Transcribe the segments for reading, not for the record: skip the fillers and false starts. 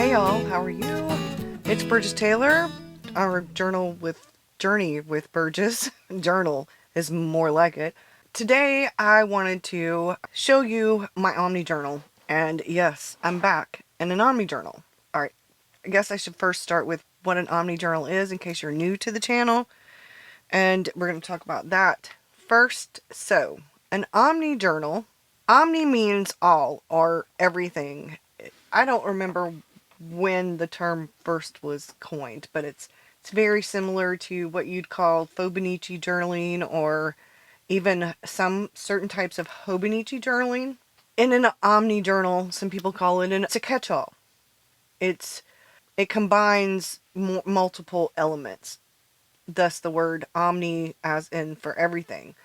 Hey y'all, how are you? It's Burgess Taylor, our journey with Burgess. Journal is more like it. Today I wanted to show you my Omni Journal. And yes, I'm back in an Omni Journal. Alright, I guess I should first start with what an Omni Journal is in case you're new to the channel. And we're going to talk about that first. So, an Omni Journal. Omni means all or everything. I don't remember when the term first was coined, but it's very similar to what you'd call Fibonacci journaling, or even some certain types of Hobonichi journaling. In an Omni Journal, some people call it it's a catch-all. It combines multiple elements, thus the word omni as in for everything.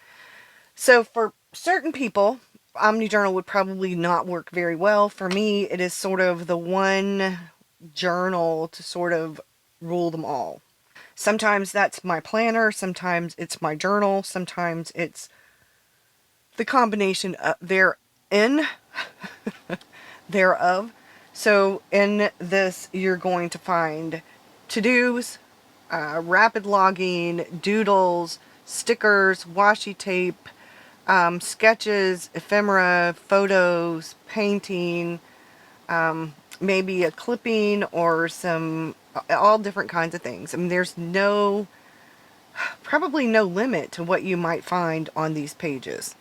So for certain people, Omni Journal would probably not work very well. For me, it is sort of the one journal to sort of rule them all. Sometimes that's my planner, sometimes it's my journal, sometimes it's the combination thereof. So in this, you're going to find to-dos, rapid logging, doodles, stickers, washi tape, sketches, ephemera, photos, painting, maybe a clipping or all different kinds of things. I mean, there's probably no limit to what you might find on these pages.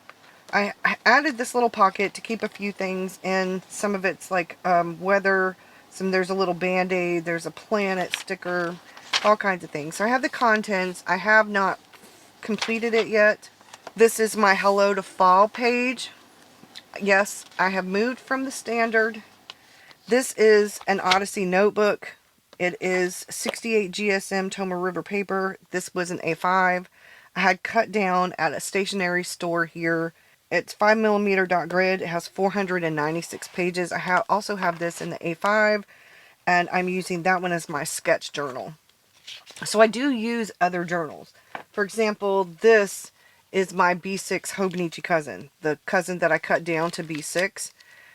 I added this little pocket to keep a few things in. Some of it's like weather, there's a little band-aid, there's a planet sticker, all kinds of things. So I have the contents. I have not completed it yet. This is my Hello to Fall page. Yes, I have moved from the standard. This is an Odyssey notebook. It is 68 GSM Toma River paper. This was an A5. I had cut down at a stationery store here. It's 5mm dot grid. It has 496 pages. I also have this in the A5, and I'm using that one as my sketch journal. So I do use other journals. For example, this is my B6 Hobonichi cousin, the cousin that I cut down to B6,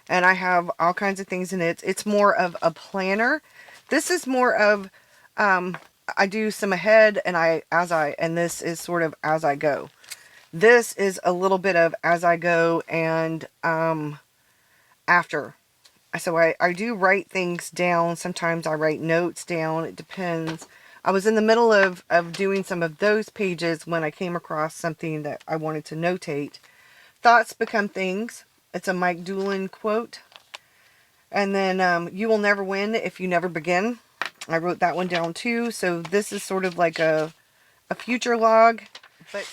and I have all kinds of things in it. It's more of a planner. This is more of I do some ahead and this is sort of as I go. This is a little bit of as I go and after. So I do write things down. Sometimes I write notes down. It depends. I was in the middle of doing some of those pages when I came across something that I wanted to notate. Thoughts become things. It's a Mike Doolin quote. And then you will never win if you never begin. I wrote that one down too. So this is sort of like a future log. But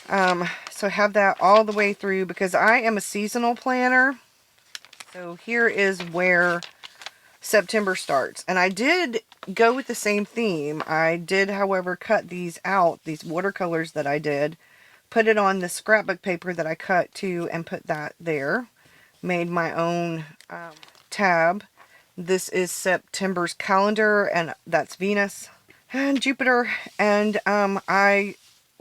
so I have that all the way through because I am a seasonal planner. So here is where September starts. And I did go with the same theme. I did, however, cut these out, these watercolors that I did, put it on the scrapbook paper that I cut too, and put that there. Made my own tab. This is September's calendar, and that's Venus and Jupiter. And I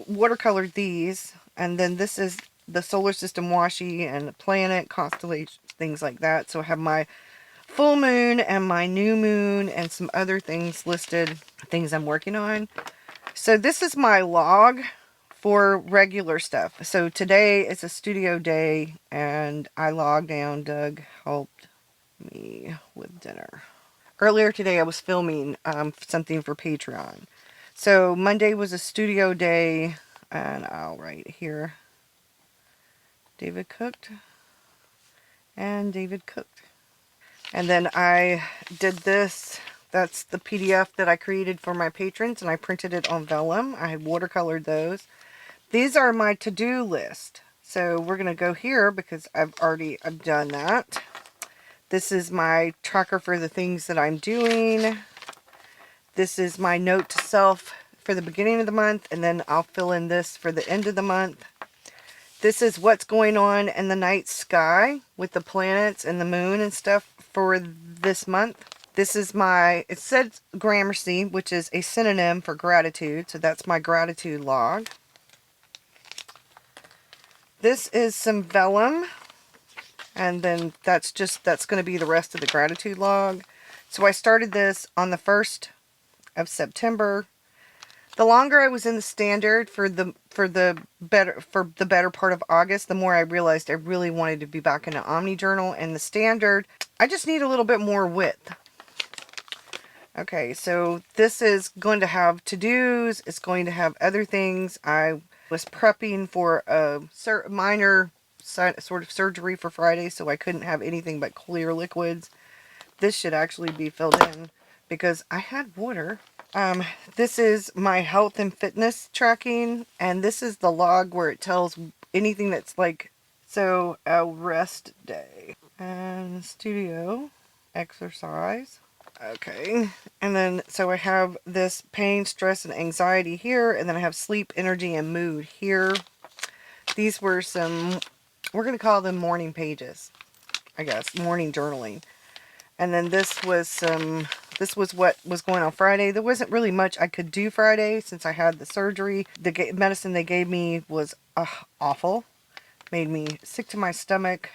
watercolored these, and then this is the solar system washi and the planet, constellation, things like that. So I have my full moon and my new moon and some other things listed, things I'm working on. So this is my log for regular stuff. So today is a studio day and I logged down. Doug helped me with dinner. Earlier today I was filming something for Patreon. So Monday was a studio day, and I'll write here David cooked and David cooked. And then I did this. That's the PDF that I created for my patrons, and I printed it on vellum. I had watercolored those. These are my to-do list. So we're going to go here because I've done that. This is my tracker for the things that I'm doing. This is my note to self for the beginning of the month, and then I'll fill in this for the end of the month. This is what's going on in the night sky with the planets and the moon and stuff for this month. This is it said Gramercy, which is a synonym for gratitude. So that's my gratitude log. This is some vellum. And then that's going to be the rest of the gratitude log. So I started this on the 1st of September. The longer I was in the standard for the better part of August, the more I realized I really wanted to be back in the Omni Journal. And the standard, I just need a little bit more width. Okay, so this is going to have to-dos. It's going to have other things. I was prepping for a minor sort of surgery for Friday, so I couldn't have anything but clear liquids. This should actually be filled in because I had water. This is my health and fitness tracking, and this is the log where it tells anything that's like, so a rest day and studio exercise. Okay, and then so I have this pain, stress, and anxiety here, and then I have sleep, energy, and mood here. These were some, we're going to call them morning pages, I guess, morning journaling. And then this was what was going on Friday. There wasn't really much I could do Friday since I had the surgery. The medicine they gave me was awful. Made me sick to my stomach.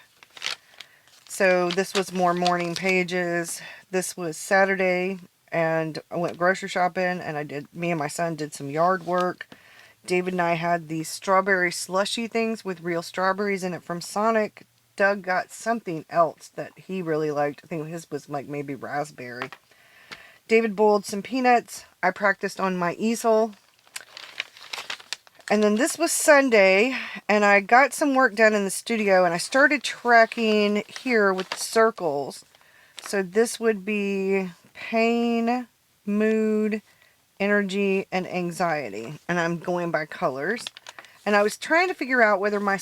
So this was more morning pages. This was Saturday, and I went grocery shopping, and me and my son did some yard work. David and I had these strawberry slushy things with real strawberries in it from Sonic. Doug got something else that he really liked. I think his was like maybe raspberry. David boiled some peanuts. I practiced on my easel. And then this was Sunday, and I got some work done in the studio, and I started tracking here with the circles. So this would be pain, mood, energy, and anxiety. And I'm going by colors. And I was trying to figure out whether my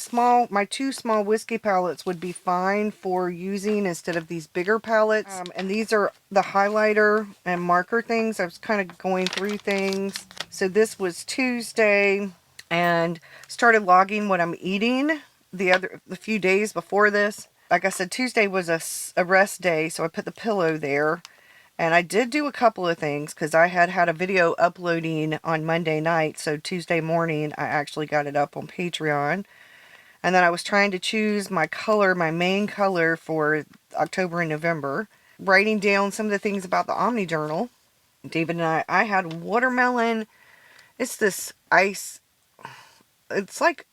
two small whiskey palettes would be fine for using instead of these bigger palettes. And these are the highlighter and marker things. I was kind of going through things. So this was Tuesday, and started logging what I'm eating the few days before this. Like I said, Tuesday was a rest day, so I put the pillow there. And I did do a couple of things because I had a video uploading on Monday night. So Tuesday morning, I actually got it up on Patreon. And then I was trying to choose my color, my main color for October and November. Writing down some of the things about the Omni Journal. David and I had watermelon. It's this ice. It's like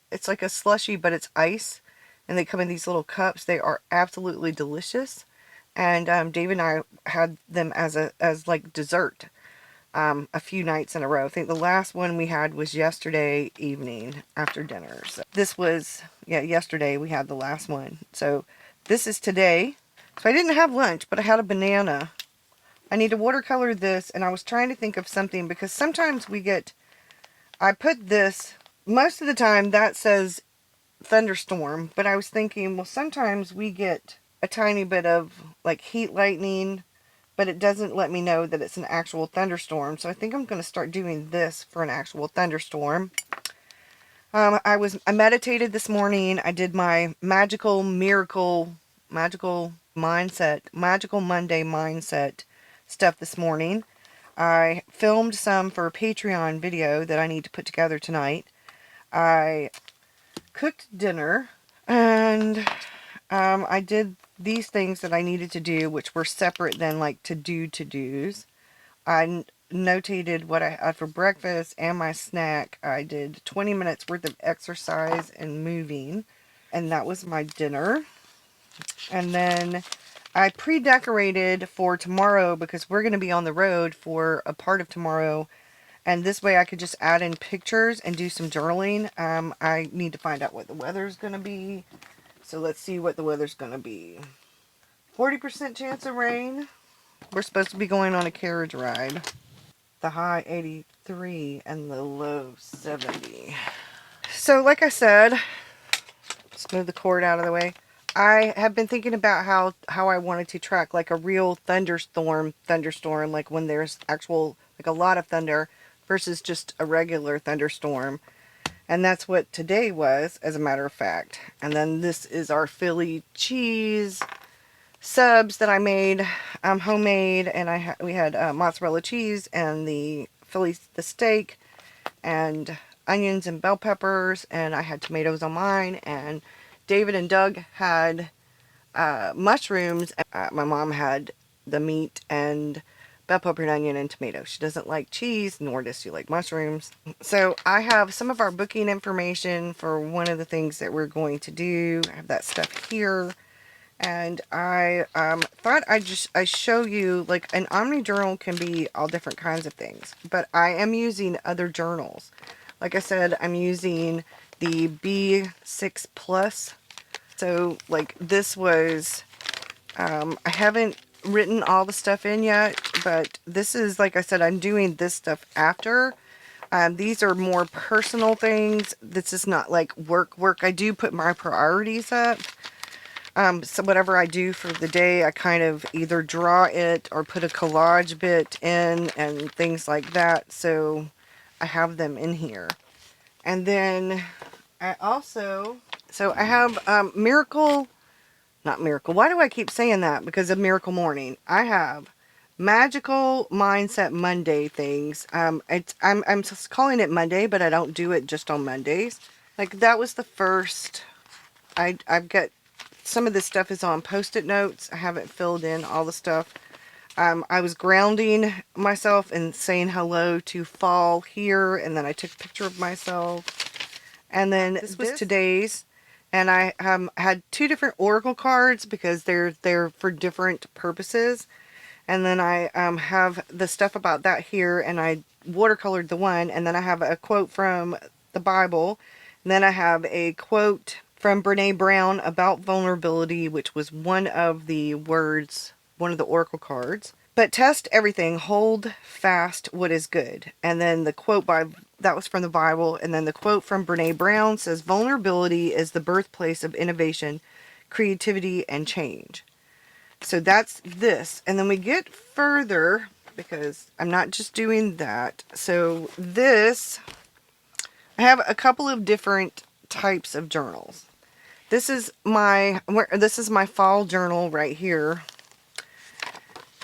a slushy, but it's ice. And they come in these little cups. They are absolutely delicious. And David and I had them as like dessert a few nights in a row. I think the last one we had was yesterday evening after dinner. So this was, yesterday we had the last one. So this is today. So I didn't have lunch, but I had a banana. I need to watercolor this, and I was trying to think of something because sometimes I put this, most of the time that says thunderstorm, but I was thinking, well, sometimes we get a tiny bit of like heat lightning, but it doesn't let me know that it's an actual thunderstorm. So I think I'm going to start doing this for an actual thunderstorm. I meditated this morning. I did my magical Monday mindset stuff this morning. I filmed some for a Patreon video that I need to put together tonight. I cooked dinner, and I did these things that I needed to do, which were separate than like to-dos. I notated what I had for breakfast and my snack. I did 20 minutes worth of exercise and moving, and that was my dinner. And then I pre-decorated for tomorrow because we're going to be on the road for a part of tomorrow. And this way I could just add in pictures and do some journaling. I need to find out what the weather's going to be. So let's see what the weather's going to be. 40% chance of rain. We're supposed to be going on a carriage ride. The high 83 and the low 70. So like I said, let's move the cord out of the way. I have been thinking about how I wanted to track like a real thunderstorm, like when there's actual, like a lot of thunder versus just a regular thunderstorm. And that's what today was, as a matter of fact. And then this is our Philly cheese subs that I made, homemade. And we had mozzarella cheese and the steak and onions and bell peppers. And I had tomatoes on mine. And David and Doug had mushrooms. My mom had the meat and bell pepper and onion and tomato. She doesn't like cheese, nor does she like mushrooms. So I have some of our booking information for one of the things that we're going to do. I have that stuff here. And I thought I show you, like, an Omni Journal can be all different kinds of things. But I am using other journals. Like I said, I'm using the B6 Plus. So, like, this was, I haven't written all the stuff in yet, but this is, like I said, I'm doing this stuff after. These are more personal things. This is not like work. I do put my priorities up. So whatever I do for the day, I kind of either draw it or put a collage bit in and things like that. So I have them in here. And then I also, so I have Miracle, not Miracle. Why do I keep saying that? Because of Miracle Morning. I have Magical Mindset Monday things. I'm just calling it Monday, but I don't do it just on Mondays. Like, that was the first. I've got some of this stuff is on Post-it notes. I haven't filled in all the stuff. I was grounding myself and saying hello to fall here, and then I took a picture of myself. And then this was today's, and I had 2 different oracle cards because they're for different purposes. And then I have the stuff about that here, and I watercolored the one, and then I have a quote from the Bible, and then I have a quote from Brene Brown about vulnerability, which was one of the words, one of the oracle cards. But test everything, hold fast what is good. And then the quote that was from the Bible, and then the quote from Brene Brown says, vulnerability is the birthplace of innovation, creativity, and change. So that's this. And then we get further, because I'm not just doing that. So this, I have a couple of different types of journals. This is my fall journal right here.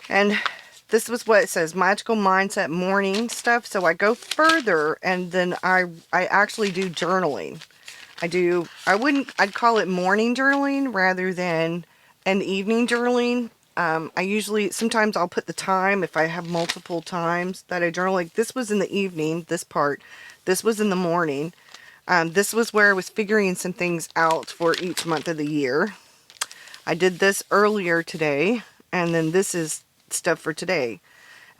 And this was what it says, Magical Mindset Morning stuff. So I go further, and then I actually do journaling. I'd call it morning journaling rather than an evening journaling. Sometimes I'll put the time if I have multiple times that I journal. Like, this was in the evening, this part. This was in the morning. This was where I was figuring some things out for each month of the year. I did this earlier today, and then this is stuff for today.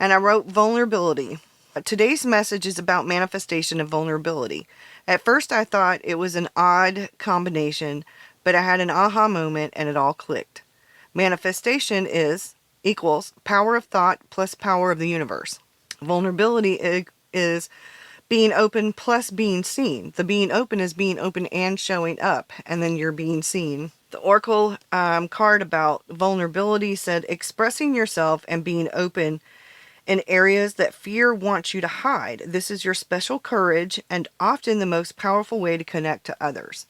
And I wrote vulnerability. Today's message is about manifestation of vulnerability. At first I thought it was an odd combination, but I had an aha moment and it all clicked. Manifestation equals power of thought plus power of the universe. Vulnerability is being open plus being seen. The being open is being open and showing up, and then you're being seen. The oracle card about vulnerability said, expressing yourself and being open in areas that fear wants you to hide. This is your special courage and often the most powerful way to connect to others.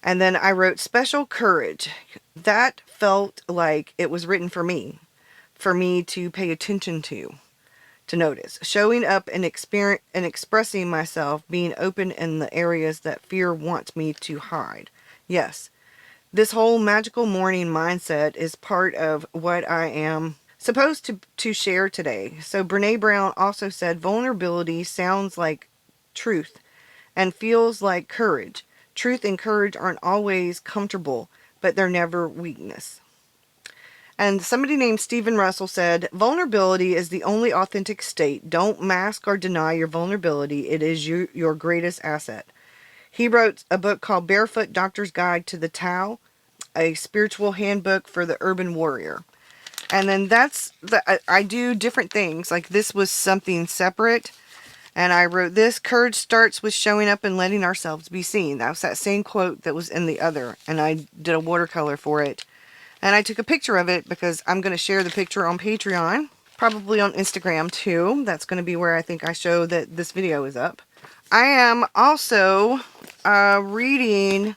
And then I wrote special courage. That felt like it was written for me to pay attention to notice. Showing up and expressing myself, being open in the areas that fear wants me to hide. Yes, this whole magical morning mindset is part of what I am supposed to share today. So Brene Brown also said, vulnerability sounds like truth and feels like courage. Truth and courage aren't always comfortable, but they're never weakness. And somebody named Stephen Russell said, vulnerability is the only authentic state. Don't mask or deny your vulnerability. It is your greatest asset. He wrote a book called Barefoot Doctor's Guide to the Tao, a spiritual handbook for the urban warrior. And then I do different things. Like, this was something separate. And I wrote this, courage starts with showing up and letting ourselves be seen. That was that same quote that was in the other. And I did a watercolor for it. And I took a picture of it because I'm going to share the picture on Patreon. Probably on Instagram too. That's going to be where I think I show that this video is up. I am also reading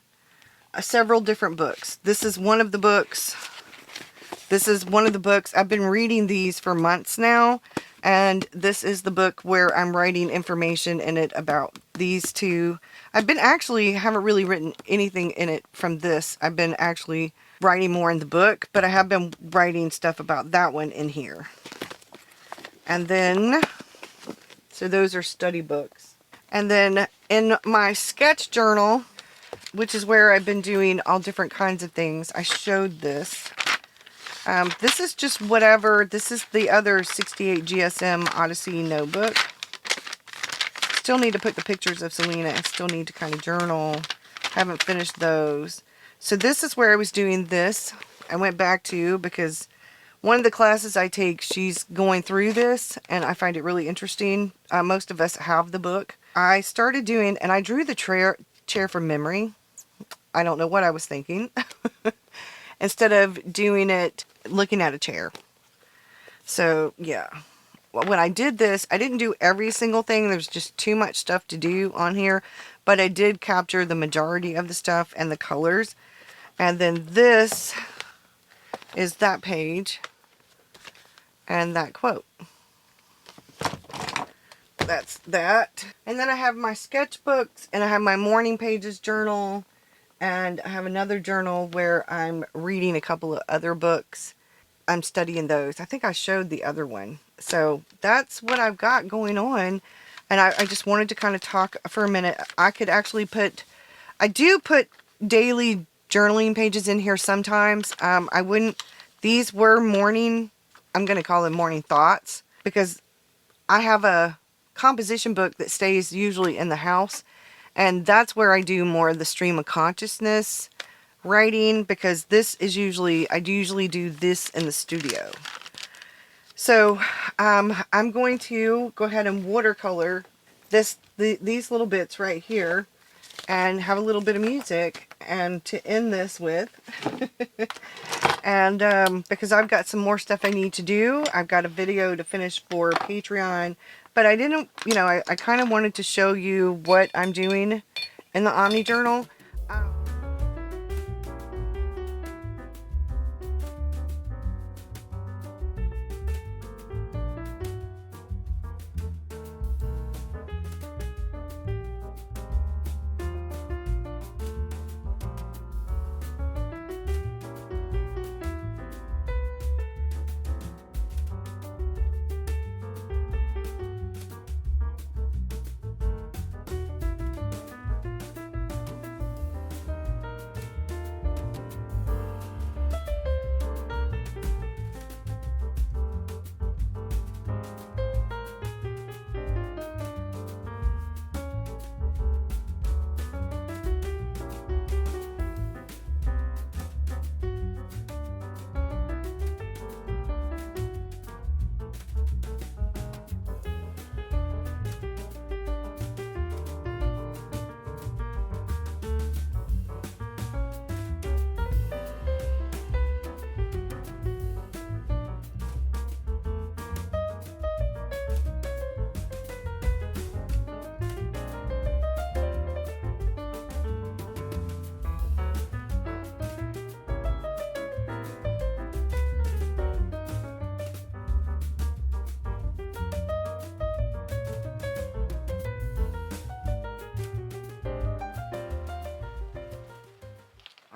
several different books. This is one of the books. I've been reading these for months now. And this is the book where I'm writing information in it about these two. I've been actually, haven't really written anything in it from this. I've been actually writing more in the book, but I have been writing stuff about that one in here. And then, so those are study books. And then in my sketch journal, which is where I've been doing all different kinds of things, I showed this. This is just whatever. This is the other 68 GSM Odyssey notebook. Still need to put the pictures of Selena. I still need to kind of journal. Haven't finished those. So this is where I was doing this. I went back to, because one of the classes I take, she's going through this, and I find it really interesting. Most of us have the book. I started doing, and I drew the chair from memory. I don't know what I was thinking. Instead of doing it looking at a chair. So, yeah. When I did this, I didn't do every single thing. There's just too much stuff to do on here. But I did capture the majority of the stuff and the colors. And then this is that page. And that quote. That's that. And then I have my sketchbooks. And I have my morning pages journal. And I have another journal where I'm reading a couple of other books. I'm studying those. I think I showed the other one. So that's what I've got going on. And I just wanted to kind of talk for a minute. I could actually I do put daily journaling pages in here sometimes. I wouldn't, these were morning, I'm going to call them morning thoughts. Because I have a composition book that stays usually in the house. And that's where I do more of the stream of consciousness writing, because this is usually, I usually do this in the studio. So I'm going to go ahead and watercolor these little bits right here and have a little bit of music and to end this with. And because I've got some more stuff I need to do. I've got a video to finish for Patreon. But I didn't, I kind of wanted to show you what I'm doing in the Omni Journal.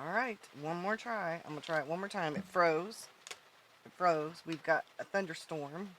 Alright, one more try. I'm going to try it one more time. It froze. It froze. We've got a thunderstorm.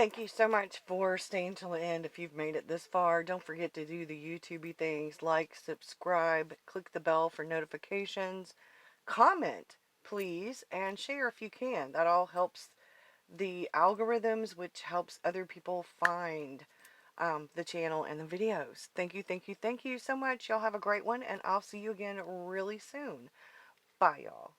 Thank you so much for staying till the end. If you've made it this far, don't forget to do the YouTubey things, like, subscribe, click the bell for notifications, comment, please, and share if you can. That all helps the algorithms, which helps other people find the channel and the videos. Thank you, thank you, thank you so much. Y'all have a great one, and I'll see you again really soon. Bye, y'all.